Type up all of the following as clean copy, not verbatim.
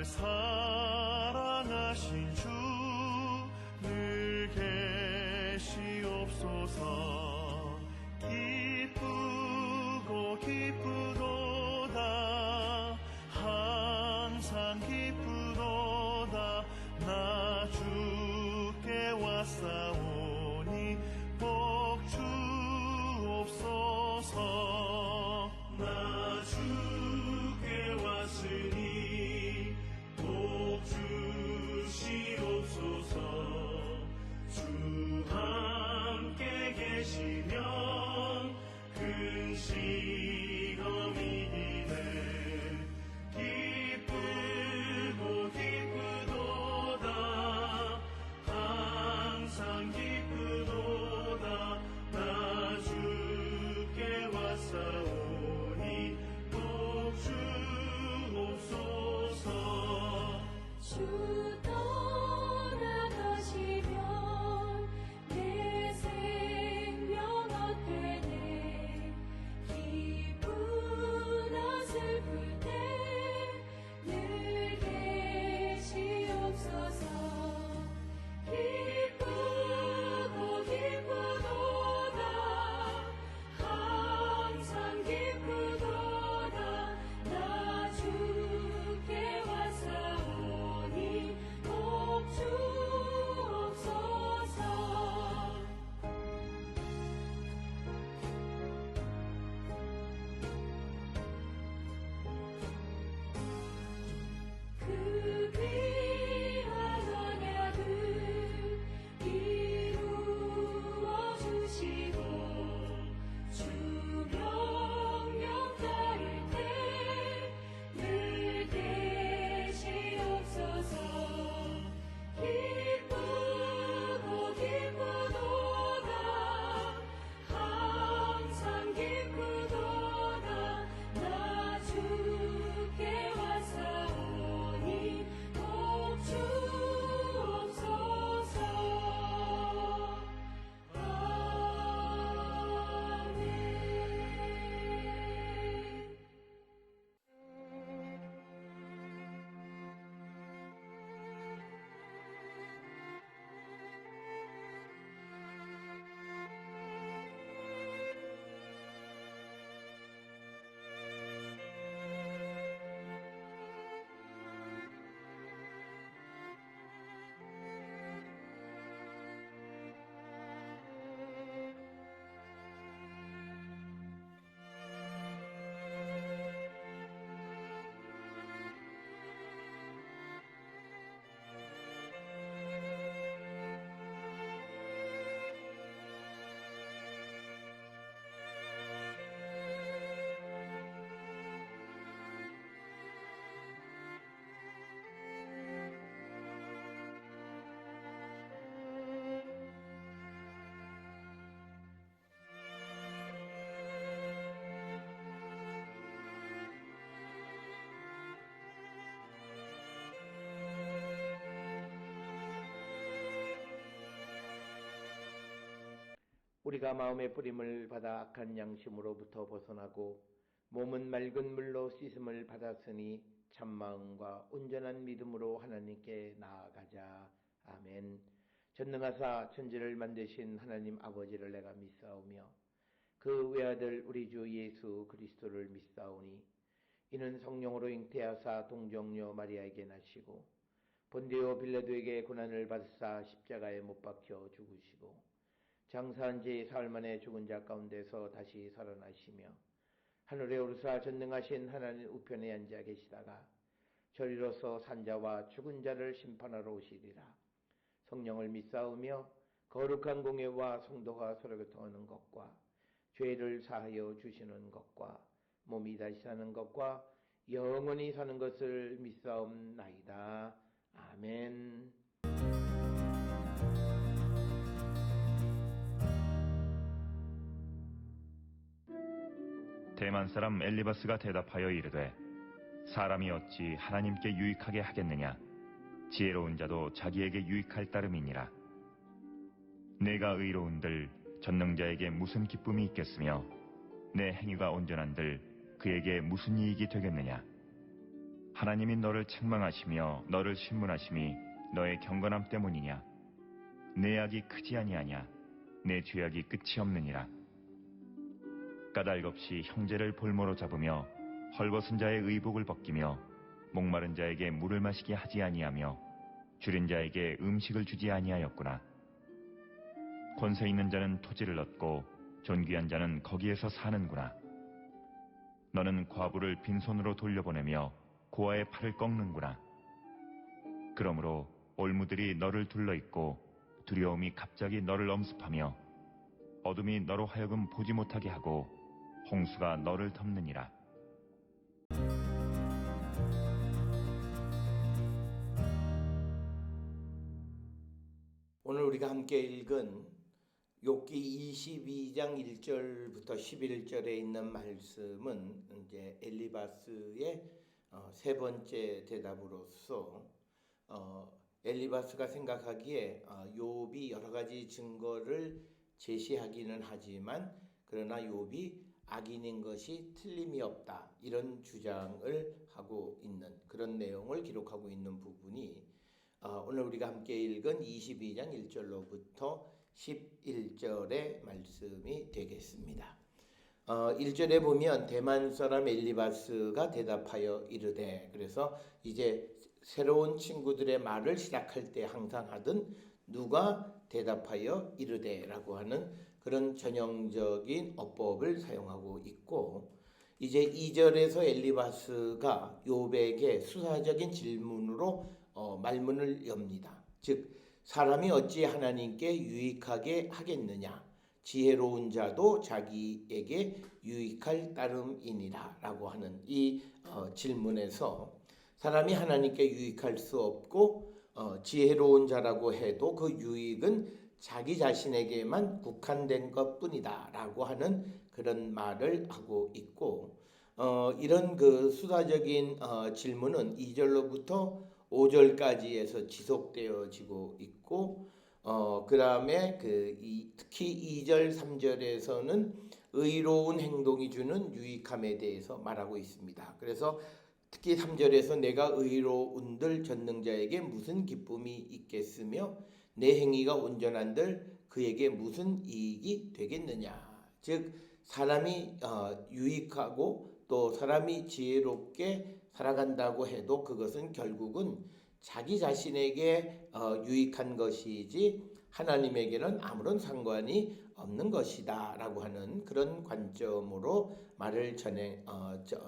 사랑하신 주 늘 계시옵소서. 기쁘고 기쁘도다 항상 기쁘도다 나 주께 왔사오니 복 주옵소서. 나 주께 왔으니 복 주시옵소서. 주 함께 계시면 근심이 이네. 기쁘고 기쁘도다 항상 기쁘도다 나 주께 왔사오니 복 주옵소서. 주 떠나가시면 내 생명 어때네. 기쁘나 슬플 때 늘 계시옵소서. 기쁘고 기쁘도다 항상 기쁘도다 나 주께 왔사오니 복 주옵소서. 그 귀한 언약을 이루어 주시고 주 명령 따를 때 늘 계시옵소서. 기쁘고 기쁘도다 항상 기쁘도다 나 주께 왔사오니 복 주옵소서. 아멘. 우리가 마음의 뿌림을 받아 악한 양심으로부터 벗어나고 몸은 맑은 물로 씻음을 받았으니 참마음과 온전한 믿음으로 하나님께 나아가자. 아멘. 전능하사 천지를 만드신 하나님 아버지를 내가 믿사오며 그 외아들 우리 주 예수 그리스도를 믿사오니 이는 성령으로 잉태하사 동정녀 마리아에게 나시고 본디오 빌라도에게 고난을 받으사 십자가에 못 박혀 죽으시고 장사한 지 사흘 만에 죽은 자 가운데서 다시 살아나시며 하늘에 오르사 전능하신 하나님 우편에 앉아 계시다가 저리로서 산자와 죽은 자를 심판하러 오시리라. 성령을 믿사오며 거룩한 공예와 성도가 서로 교통하는 것과 죄를 사하여 주시는 것과 몸이 다시 사는 것과 영원히 사는 것을 믿사옵나이다. 아멘. 대만 사람 엘리바스가 대답하여 이르되 사람이 어찌 하나님께 유익하게 하겠느냐. 지혜로운 자도 자기에게 유익할 따름이니라. 내가 의로운들 전능자에게 무슨 기쁨이 있겠으며 내 행위가 온전한들 그에게 무슨 이익이 되겠느냐. 하나님이 너를 책망하시며 너를 신문하심이 너의 경건함 때문이냐? 내 악이 크지 아니하냐? 내 죄악이 끝이 없느니라. 까닭 없이 형제를 볼모로 잡으며 헐벗은 자의 의복을 벗기며 목마른 자에게 물을 마시게 하지 아니하며 줄인 자에게 음식을 주지 아니하였구나. 권세 있는 자는 토지를 얻고 존귀한 자는 거기에서 사는구나. 너는 과부를 빈손으로 돌려보내며 고아의 팔을 꺾는구나. 그러므로 올무들이 너를 둘러있고 두려움이 갑자기 너를 엄습하며 어둠이 너로 하여금 보지 못하게 하고 홍수가 너를 덮느니라. 오늘 우리가 함께 읽은 욥기 22장 1절부터 11절에 있는 말씀은 이제 엘리바스의 세 번째 대답으로서 엘리바스가 생각하기에 욥이 여러 가지 증거를 제시하기는 하지만 그러나 욥이 악인인 것이 틀림이 없다, 이런 주장을 하고 있는 그런 내용을 기록하고 있는 부분이 오늘 우리가 함께 읽은 22장 1절로부터 11절의 말씀이 되겠습니다. 1절에 보면 대만 사람 엘리바스가 대답하여 이르되, 그래서 이제 새로운 친구들의 말을 시작할 때 항상 하던 누가 대답하여 이르되라고 하는 그런 전형적인 어법을 사용하고 있고, 이제 2절에서 엘리바스가 욥에게 수사적인 질문으로 말문을 엽니다. 즉 사람이 어찌 하나님께 유익하게 하겠느냐, 지혜로운 자도 자기에게 유익할 따름이니라 라고 하는 이 질문에서 사람이 하나님께 유익할 수 없고 지혜로운 자라고 해도 그 유익은 자기 자신에게만 국한된 것뿐이다 라고 하는 그런 말을 하고 있고, 이런 그 수사적인 질문은 2절로부터 5절까지에서 지속되어지고 있고, 그 다음에 특히 2절 3절에서는 의로운 행동이 주는 유익함에 대해서 말하고 있습니다. 그래서 특히 3절에서 내가 의로운들 전능자에게 무슨 기쁨이 있겠으며 내 행위가 온전한들 그에게 무슨 이익이 되겠느냐. 즉 사람이 유익하고 또 사람이 지혜롭게 살아간다고 해도 그것은 결국은 자기 자신에게 유익한 것이지 하나님에게는 아무런 상관이 없는 것이다 라고 하는 그런 관점으로 말을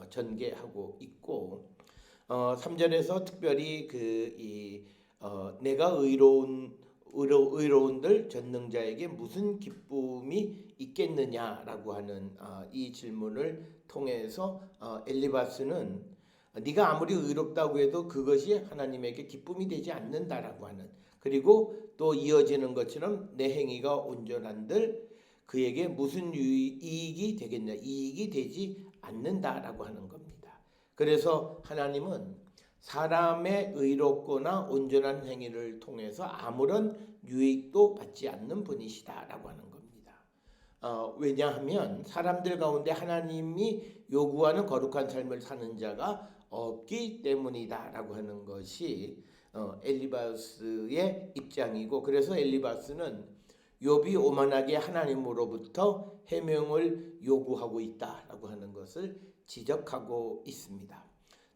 전개하고 있고, 3절에서 특별히 내가 의로운들 전능자에게 무슨 기쁨이 있겠느냐라고 하는 이 질문을 통해서 엘리바스는 네가 아무리 의롭다고 해도 그것이 하나님에게 기쁨이 되지 않는다라고 하는, 그리고 또 이어지는 것처럼 내 행위가 온전한들 그에게 무슨 이익이 되겠냐, 이익이 되지 않는다라고 하는 겁니다. 그래서 하나님은 사람의 의롭거나 온전한 행위를 통해서 아무런 유익도 받지 않는 분이시다라고 하는 겁니다. 왜냐하면 사람들 가운데 하나님이 요구하는 거룩한 삶을 사는 자가 없기 때문이다라고 하는 것이 엘리바스의 입장이고, 그래서 엘리바스는 욥이 오만하게 하나님으로부터 해명을 요구하고 있다라고 하는 것을 지적하고 있습니다.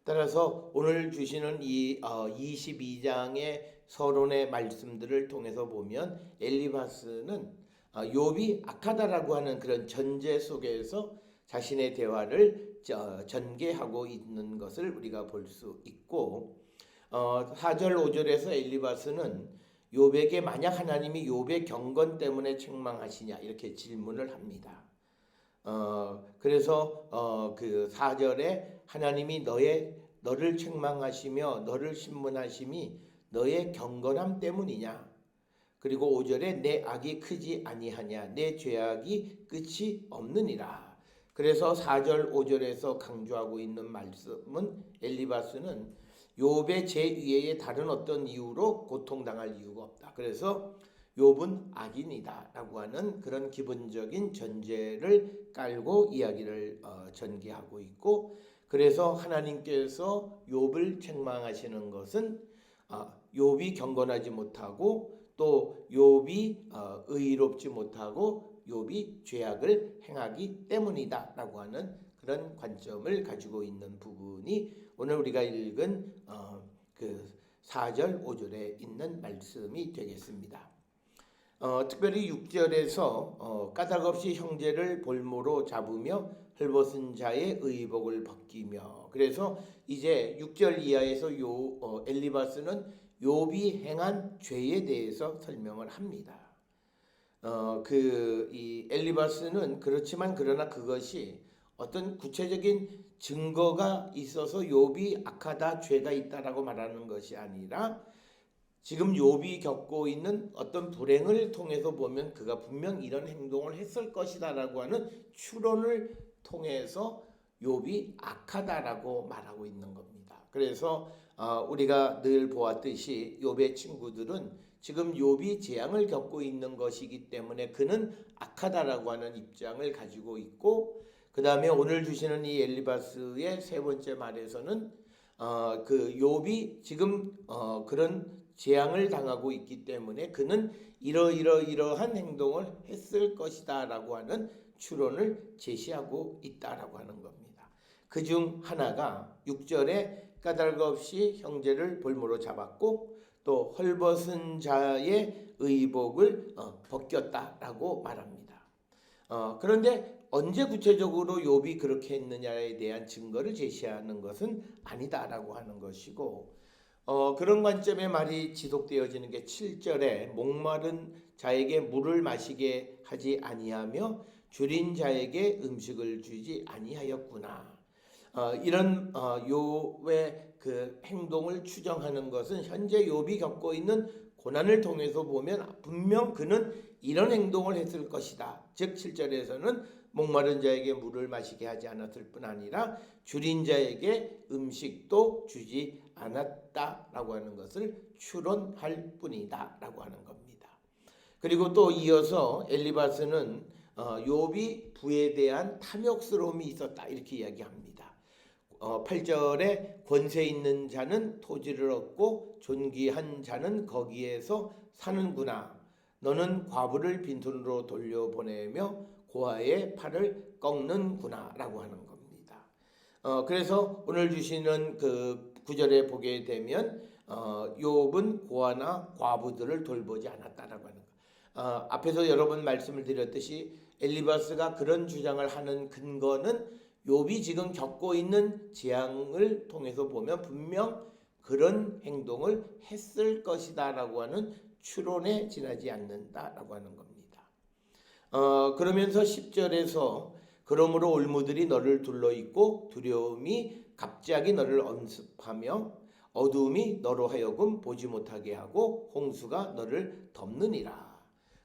따라서 오늘 주시는 이 22장의 서론의 말씀들을 통해서 보면 엘리바스는 욥이 악하다라고 하는 그런 전제 속에서 자신의 대화를 전개하고 있는 것을 우리가 볼 수 있고, 4절 5절에서 엘리바스는 욥에게 만약 하나님이 욥의 경건 때문에 책망하시냐 이렇게 질문을 합니다. 그래서 그 4절에 하나님이 너를 책망하시며 너를 신문하심이 너의 경건함 때문이냐, 그리고 5절에 내 악이 크지 아니하냐, 내 죄악이 끝이 없느니라. 그래서 4절 5절에서 강조하고 있는 말씀은 엘리바스는 욥의 죄 위에 다른 어떤 이유로 고통당할 이유가 없다. 그래서 욥은 악인이다 라고 하는 그런 기본적인 전제를 깔고 이야기를 전개하고 있고, 그래서 하나님께서 욥을 책망하시는 것은 욥이 경건하지 못하고 또 욥이 의롭지 못하고 욥이 죄악을 행하기 때문이다라고 하는 그런 관점을 가지고 있는 부분이 오늘 우리가 읽은 그 4절 5절에 있는 말씀이 되겠습니다. 특별히 6절에서 까닭없이 형제를 볼모로 잡으며 헐벗은 자의 의복을 벗기며, 그래서 이제 6절 이하에서 엘리바스는 욥이 행한 죄에 대해서 설명을 합니다. 이 엘리바스는 그렇지만 그러나 그것이 어떤 구체적인 증거가 있어서 욥이 악하다, 죄가 있다라고 말하는 것이 아니라 지금 욥이 겪고 있는 어떤 불행을 통해서 보면 그가 분명 이런 행동을 했을 것이다라고 하는 추론을 통해서 욥이 악하다라고 말하고 있는 겁니다. 그래서 우리가 늘 보았듯이 욥의 친구들은 지금 욥이 재앙을 겪고 있는 것이기 때문에 그는 악하다라고 하는 입장을 가지고 있고, 그 다음에 오늘 주시는 이 엘리바스의 세 번째 말에서는 그 욥이 지금 그런 재앙을 당하고 있기 때문에 그는 이러한 행동을 했을 것이다라고 하는 추론을 제시하고 있다라고 하는 겁니다. 그중 하나가 6절에 까닭없이 형제를 볼모로 잡았고 또 헐벗은 자의 의복을 벗겼다라고 말합니다. 그런데 언제 구체적으로 욥이 그렇게 했느냐에 대한 증거를 제시하는 것은 아니다라고 하는 것이고, 그런 관점의 말이 지속되어지는 게 7절에 목마른 자에게 물을 마시게 하지 아니하며 줄인 자에게 음식을 주지 아니하였구나. 이런 욥의 그 행동을 추정하는 것은 현재 욥이 겪고 있는 고난을 통해서 보면 분명 그는 이런 행동을 했을 것이다. 즉 7절에서는 목마른 자에게 물을 마시게 하지 않았을 뿐 아니라 줄인 자에게 음식도 주지 않았다라고 하는 것을 추론할 뿐이다라고 하는 겁니다. 그리고 또 이어서 엘리바스는 욥이 부에 대한 탐욕스러움이 있었다 이렇게 이야기합니다. 8절에 권세 있는 자는 토지를 얻고 존귀한 자는 거기에서 사는구나. 너는 과부를 빈손으로 돌려보내며 고아의 팔을 꺾는구나 라고 하는 겁니다. 그래서 오늘 주시는 그 9절에 보게 되면 욥은 고아나 과부들을 돌보지 않았다라고 하는 거. 앞에서 여러 번 말씀을 드렸듯이 엘리바스가 그런 주장을 하는 근거는 욥이 지금 겪고 있는 재앙을 통해서 보면 분명 그런 행동을 했을 것이다라고 하는 추론에 지나지 않는다라고 하는 겁니다. 그러면서 10절에서 그러므로 올무들이 너를 둘러있고 두려움이 갑자기 너를 엄습하며 어두움이 너로 하여금 보지 못하게 하고 홍수가 너를 덮느니라.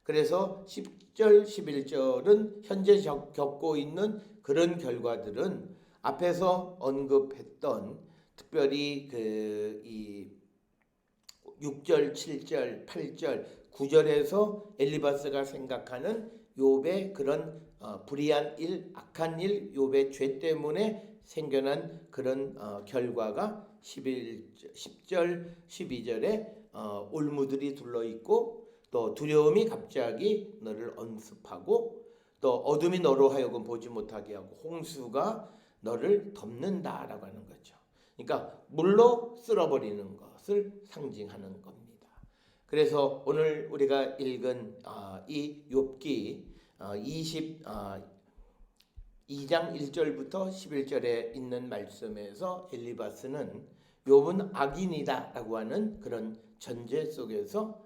그래서 10절 11절은 현재 겪고 있는 그런 결과들은 앞에서 언급했던 특별히 이 6절 7절 8절 9절에서 엘리바스가 생각하는 욥의 그런 불의한 일, 악한 일, 욥의 죄 때문에 생겨난 그런 결과가 10절, 12절에 올무들이 둘러있고 또 두려움이 갑자기 너를 엄습하고 또 어둠이 너로 하여금 보지 못하게 하고 홍수가 너를 덮는다라고 하는 거죠. 그러니까 물로 쓸어버리는 것을 상징하는 겁니다. 그래서 오늘 우리가 읽은 이 욥기 22장 1절부터 11절에 있는 말씀에서 엘리바스는 욥은 악인이다라고 하는 그런 전제 속에서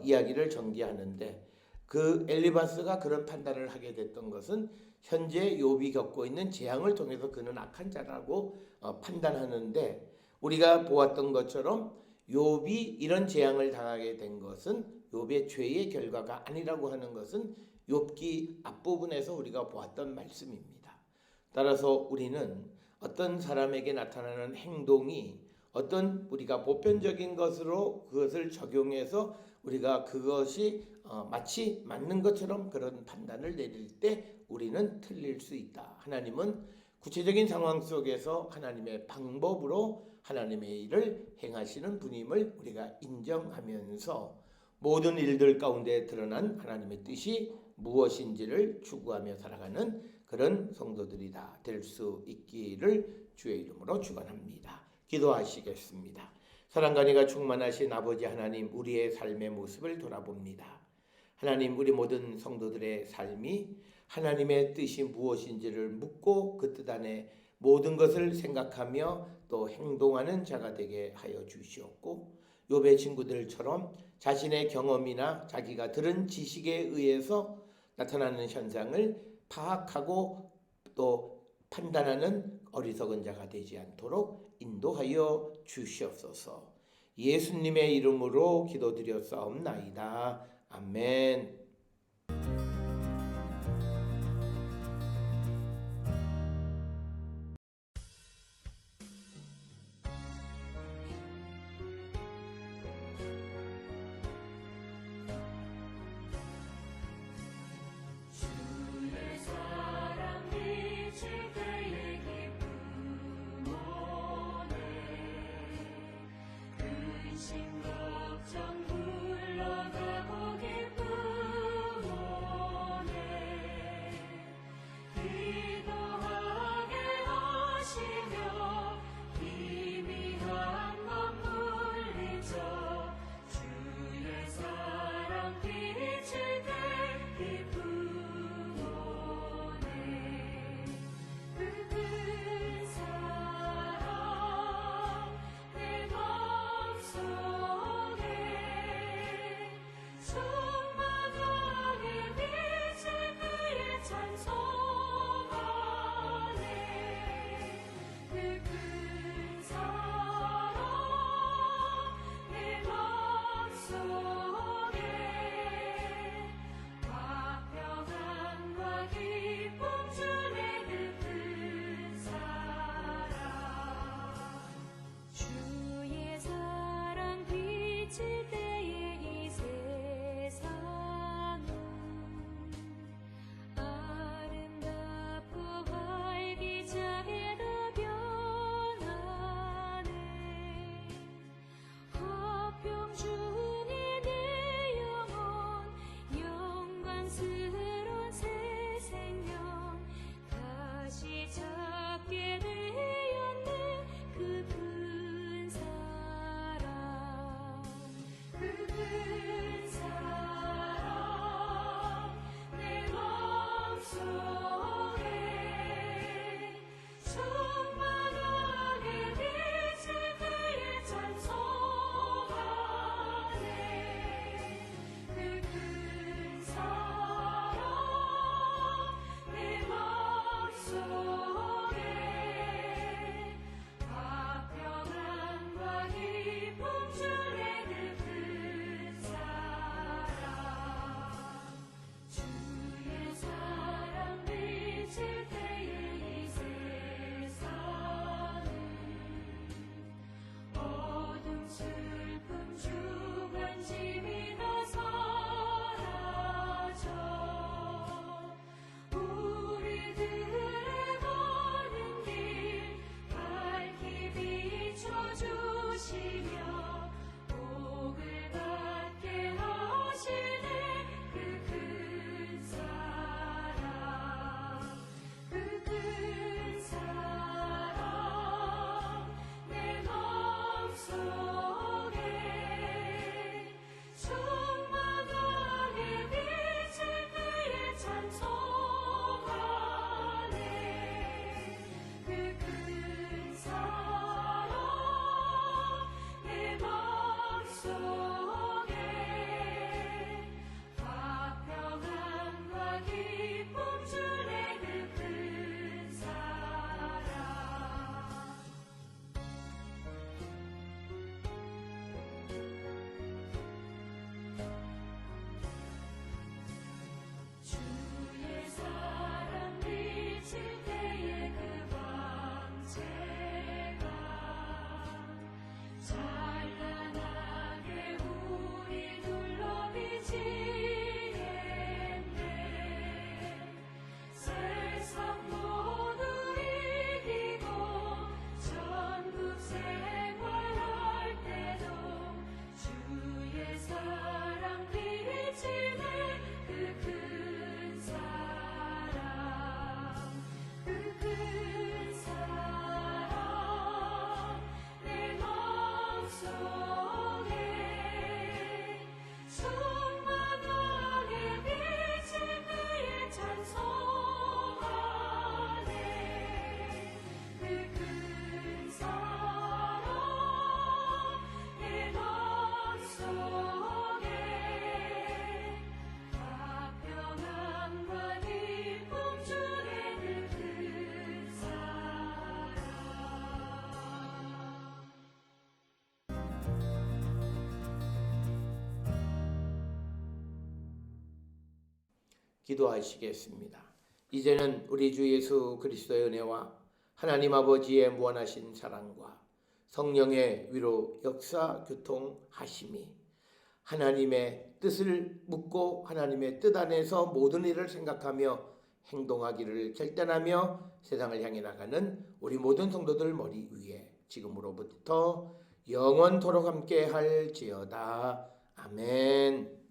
이야기를 전개하는데, 그 엘리바스가 그런 판단을 하게 됐던 것은 현재 욥이 겪고 있는 재앙을 통해서 그는 악한 자라고 판단하는데, 우리가 보았던 것처럼 욥이 이런 재앙을 당하게 된 것은 욥의 죄의 결과가 아니라고 하는 것은 욥기 앞부분에서 우리가 보았던 말씀입니다. 따라서 우리는 어떤 사람에게 나타나는 행동이 어떤 우리가 보편적인 것으로 그것을 적용해서 우리가 그것이 마치 맞는 것처럼 그런 판단을 내릴 때 우리는 틀릴 수 있다. 하나님은 구체적인 상황 속에서 하나님의 방법으로 하나님의 일을 행하시는 분임을 우리가 인정하면서 모든 일들 가운데 드러난 하나님의 뜻이 무엇인지를 추구하며 살아가는 그런 성도들이 다 될 수 있기를 주의 이름으로 축원합니다. 기도하시겠습니다. 사랑과 은혜가 충만하신 아버지 하나님, 우리의 삶의 모습을 돌아봅니다. 하나님, 우리 모든 성도들의 삶이 하나님의 뜻이 무엇인지를 묻고 그 뜻 안에 모든 것을 생각하며 또 행동하는 자가 되게 하여 주시옵고, 욥의 친구들처럼 자신의 경험이나 자기가 들은 지식에 의해서 나타나는 현상을 파악하고 또 판단하는 어리석은 자가 되지 않도록 인도하여 주시옵소서. 예수님의 이름으로 기도드렸사옵나이다. 아멘. 주의 사랑 비칠 때의 기쁨 오네 근심 걱정 물러가고 기쁨 오네 기도하게 하시며 희미한 맘 물리쳐 주의 사랑 비칠 때 기쁨 큰 사랑 내 맘속에 충만하게 비칠 그의 찬송하리 기도하시겠습니다. 이제는 우리 주 예수 그리스도의 은혜와 하나님 아버지의 무한하신 사랑과 성령의 위로 역사 교통하심이 하나님의 뜻을 묻고 하나님의 뜻 안에서 모든 일을 생각하며 행동하기를 결단하며 세상을 향해 나가는 우리 모든 성도들 머리 위에 지금으로부터 영원토록 함께 할지어다. 아멘.